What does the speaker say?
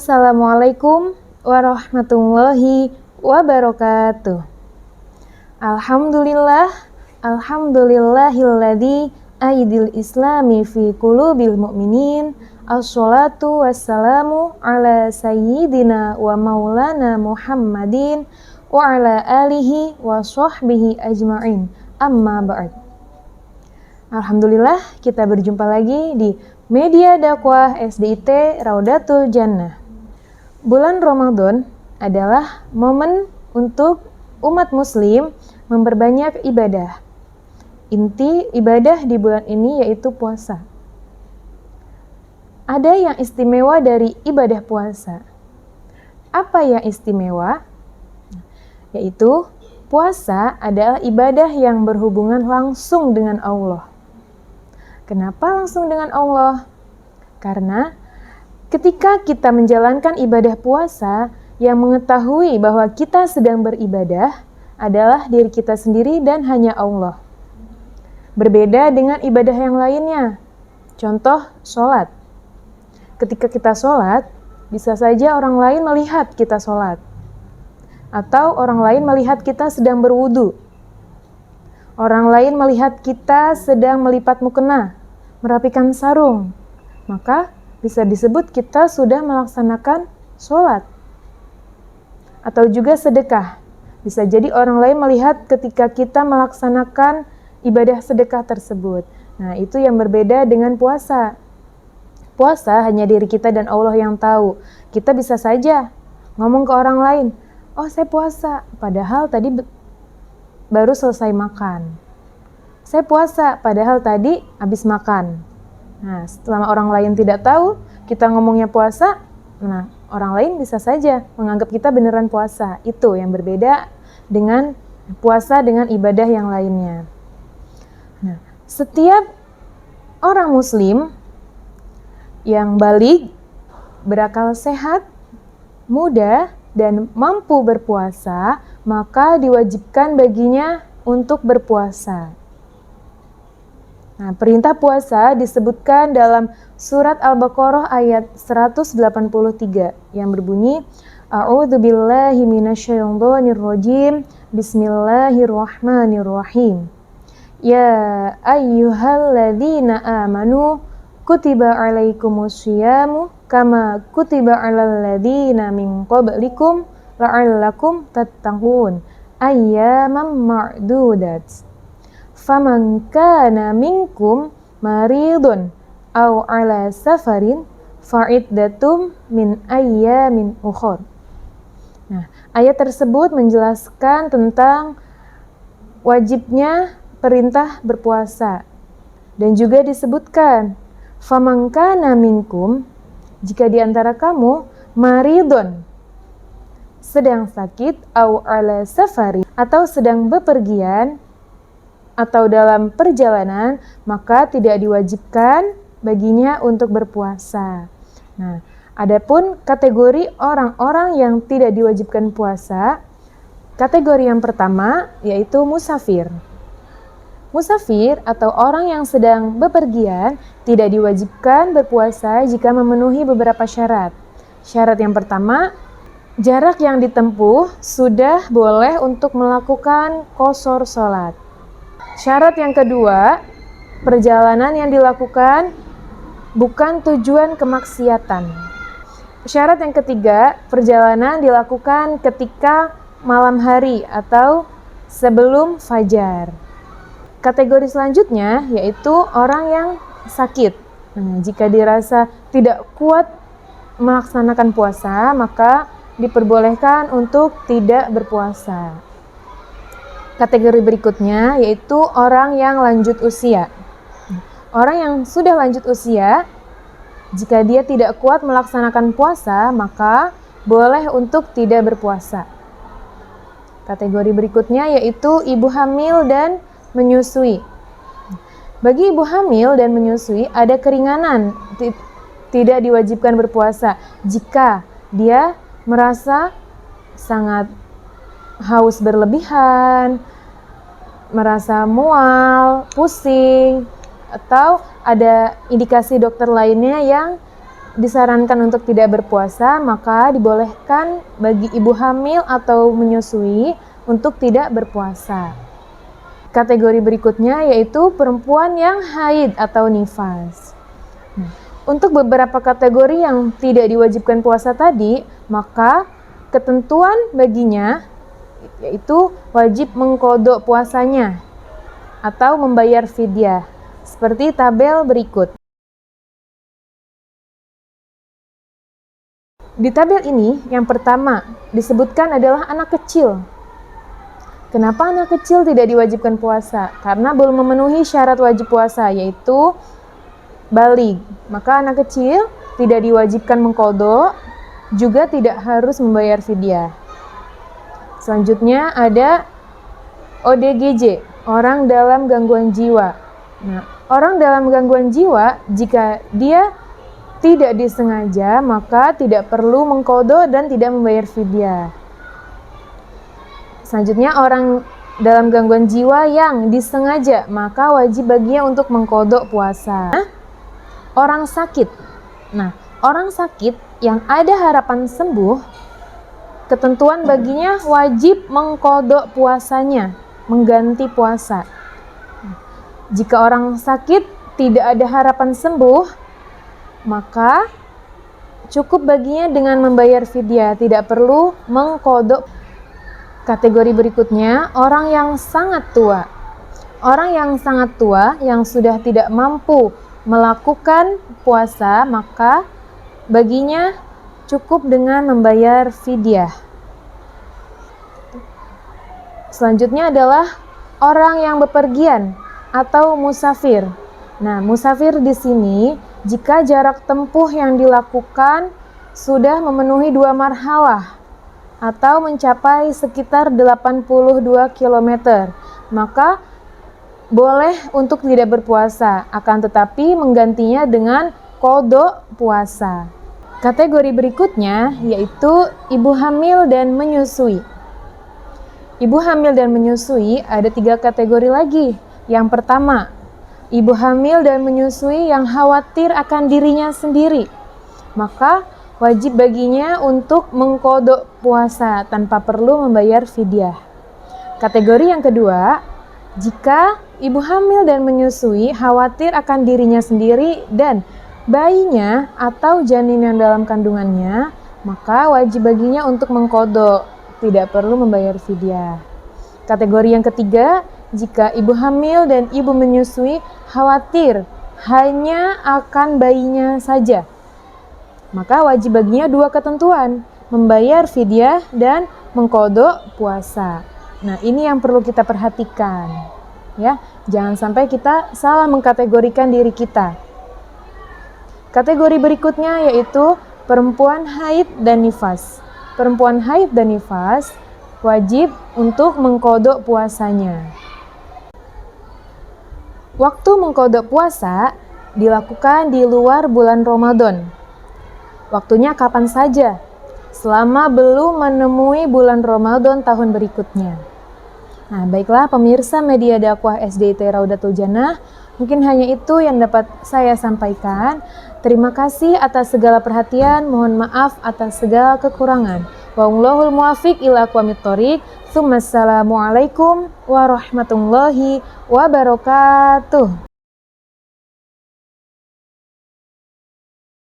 Assalamualaikum warahmatullahi wabarakatuh. Alhamdulillahilladzi aidil islami fi qulubil mu'minin. Assalatu wassalamu ala sayyidina wa maulana Muhammadin wa ala alihi wa sahbihi ajma'in. Amma ba'd. Alhamdulillah, kita berjumpa lagi di Media Dakwah SDIT Raudatul Jannah. Bulan Ramadan adalah momen untuk umat muslim memperbanyak ibadah. Inti ibadah di bulan ini yaitu puasa. Ada yang istimewa dari ibadah puasa. Apa yang istimewa? Yaitu puasa adalah ibadah yang berhubungan langsung dengan Allah. Kenapa langsung dengan Allah? Karena ketika kita menjalankan ibadah puasa, yang mengetahui bahwa kita sedang beribadah adalah diri kita sendiri dan hanya Allah. Berbeda dengan ibadah yang lainnya. Contoh, sholat. Ketika kita sholat, bisa saja orang lain melihat kita sholat. Atau orang lain melihat kita sedang berwudu. Orang lain melihat kita sedang melipat mukena, merapikan sarung. Maka bisa disebut kita sudah melaksanakan sholat. Atau juga sedekah. Bisa jadi orang lain melihat ketika kita melaksanakan ibadah sedekah tersebut. Nah, itu yang berbeda dengan puasa. Puasa hanya diri kita dan Allah yang tahu. Kita bisa saja ngomong ke orang lain, "Oh, saya puasa," padahal tadi baru selesai makan. Saya puasa, padahal tadi habis makan. Nah, selama orang lain tidak tahu, kita ngomongnya puasa, nah, orang lain bisa saja menganggap kita beneran puasa. Itu yang berbeda dengan puasa dengan ibadah yang lainnya. Nah, setiap orang muslim yang baligh, berakal sehat, muda, dan mampu berpuasa, maka diwajibkan baginya untuk berpuasa. Nah, perintah puasa disebutkan dalam surat Al-Baqarah ayat 183 yang berbunyi, A'udzubillahi minasyaitonirrajim, Bismillahirrahmanirrahim. Ya ayyuhalladzina amanu kutiba alaikumusyiyamu kama kutiba alal ladzina min qablikum la'allakum tattaqun ayyaman ma'dudat. Faman kana minkum maridun aw ala safarin fa'iddatum min ayyamin ukhur. Nah, ayat tersebut menjelaskan tentang wajibnya perintah berpuasa. Dan juga disebutkan faman kana minkum, jika di antara kamu maridun, sedang sakit, au ala safari, atau sedang bepergian, atau dalam perjalanan, maka tidak diwajibkan baginya untuk berpuasa. Nah, adapun kategori orang-orang yang tidak diwajibkan puasa, kategori yang pertama yaitu musafir. Musafir atau orang yang sedang bepergian tidak diwajibkan berpuasa jika memenuhi beberapa syarat. Syarat yang pertama, jarak yang ditempuh sudah boleh untuk melakukan qashar sholat. Syarat yang kedua, perjalanan yang dilakukan bukan tujuan kemaksiatan. Syarat yang ketiga, perjalanan dilakukan ketika malam hari atau sebelum fajar. Kategori selanjutnya yaitu orang yang sakit. Nah, jika dirasa tidak kuat melaksanakan puasa, maka diperbolehkan untuk tidak berpuasa. Kategori berikutnya yaitu orang yang lanjut usia. Orang yang sudah lanjut usia, jika dia tidak kuat melaksanakan puasa, maka boleh untuk tidak berpuasa. Kategori berikutnya yaitu ibu hamil dan menyusui. Bagi ibu hamil dan menyusui ada keringanan, tidak diwajibkan berpuasa jika dia merasa sangat haus berlebihan, merasa mual, pusing, atau ada indikasi dokter lainnya yang disarankan untuk tidak berpuasa, maka dibolehkan bagi ibu hamil atau menyusui untuk tidak berpuasa. Kategori berikutnya yaitu perempuan yang haid atau nifas. Untuk beberapa kategori yang tidak diwajibkan puasa tadi, maka ketentuan baginya yaitu wajib mengqadha puasanya atau membayar fidyah, seperti tabel berikut. Di tabel ini, yang pertama disebutkan adalah anak kecil. Kenapa anak kecil tidak diwajibkan puasa? Karena belum memenuhi syarat wajib puasa, yaitu baligh. Maka anak kecil tidak diwajibkan mengqadha, juga tidak harus membayar fidyah. Selanjutnya ada ODGJ, orang dalam gangguan jiwa. Nah, orang dalam gangguan jiwa, jika dia tidak disengaja, maka tidak perlu mengqadha dan tidak membayar fidyah. Selanjutnya, orang dalam gangguan jiwa yang disengaja, maka wajib baginya untuk mengqadha puasa. Orang sakit. Nah, orang sakit yang ada harapan sembuh, ketentuan baginya wajib mengqadha puasanya, mengganti puasa. Jika orang sakit tidak ada harapan sembuh, maka cukup baginya dengan membayar fidyah, tidak perlu mengqadha. Kategori berikutnya, orang yang sangat tua. Orang yang sangat tua yang sudah tidak mampu melakukan puasa, maka baginya cukup dengan membayar fidyah. Selanjutnya adalah orang yang bepergian atau musafir. Nah, musafir di sini jika jarak tempuh yang dilakukan sudah memenuhi 2 marhalah atau mencapai sekitar 82 km, maka boleh untuk tidak berpuasa, akan tetapi menggantinya dengan qadha puasa. Kategori berikutnya yaitu ibu hamil dan menyusui. Ibu hamil dan menyusui ada 3 kategori lagi. Yang pertama, ibu hamil dan menyusui yang khawatir akan dirinya sendiri, maka wajib baginya untuk mengqadha puasa tanpa perlu membayar fidyah. Kategori yang kedua, jika ibu hamil dan menyusui khawatir akan dirinya sendiri dan bayinya atau janin yang dalam kandungannya, maka wajib baginya untuk mengqadha, tidak perlu membayar fidyah. Kategori yang ketiga, jika ibu hamil dan ibu menyusui khawatir hanya akan bayinya saja, maka wajib baginya 2 ketentuan, membayar fidyah dan mengqadha puasa. Nah, ini yang perlu kita perhatikan, ya. Jangan sampai kita salah mengkategorikan diri kita. Kategori berikutnya yaitu perempuan haid dan nifas. Perempuan haid dan nifas wajib untuk mengqadha puasanya. Waktu mengqadha puasa dilakukan di luar bulan Ramadan. Waktunya kapan saja, selama belum menemui bulan Ramadan tahun berikutnya. Nah, baiklah pemirsa media dakwah SDIT Raudatul Jannah, mungkin hanya itu yang dapat saya sampaikan. Terima kasih atas segala perhatian, mohon maaf atas segala kekurangan. Wallahul muwaffiq ila aqwamit thoriq. Assalamualaikum warahmatullahi wabarakatuh.